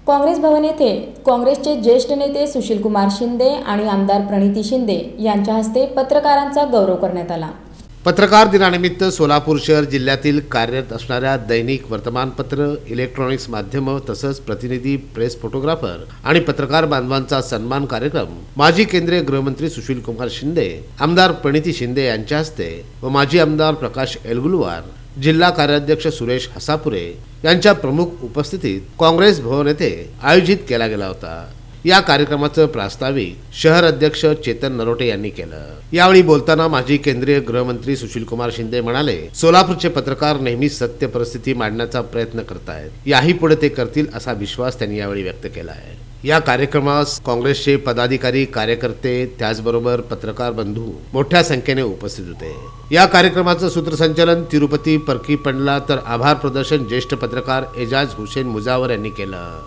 काँग्रेस भवन येथे काँग्रेसचे ज्येष्ठ नेते सुशीलकुमार शिंदे आणि आमदार प्रणिती शिंदे यांच्या हस्ते पत्रकारांचा गौरव करण्यात आला। पत्रकार दिनानिमित्त सोलापूर शहर जिल्ह्यातील कार्यरत असणाऱ्या दैनिक वर्तमानपत्र, इलेक्ट्रॉनिक्स माध्यम तसंच प्रतिनिधी, प्रेस फोटोग्राफर आणि पत्रकार बांधवांचा सन्मान कार्यक्रम माजी केंद्रीय गृहमंत्री सुशीलकुमार शिंदे, आमदार प्रणिती शिंदे यांच्या हस्ते व माजी आमदार प्रकाश एलगुलवार, जिल्हा कार्याध्यक्ष सुरेश हसापुरे यांच्या प्रमुख उपस्थितीत काँग्रेस भवन येथे आयोजित केला गेला होता। या कार्यक्रमाचं प्रास्ताविक शहर अध्यक्ष चेतन नरोटे यांनी केलं। यावेळी बोलताना माजी केंद्रीय गृहमंत्री सुशीलकुमार शिंदे म्हणाले, सोलापूरचे पत्रकार नेहमी सत्य परिस्थिती मांडण्याचा प्रयत्न करतायत, याही पुढे ते करतील असा विश्वास त्यांनी यावेळी व्यक्त केला आहे। या कार्यक्रमास काँग्रेसचे पदाधिकारी, कार्यकर्ते त्याचबरोबर पत्रकार बंधू मोठ्या संख्येने उपस्थित होते। या कार्यक्रमाचं सूत्रसंचालन तिरुपती परकी पंडला तर आभार प्रदर्शन ज्येष्ठ पत्रकार एजाज हुसेन मुजावर यांनी केलं।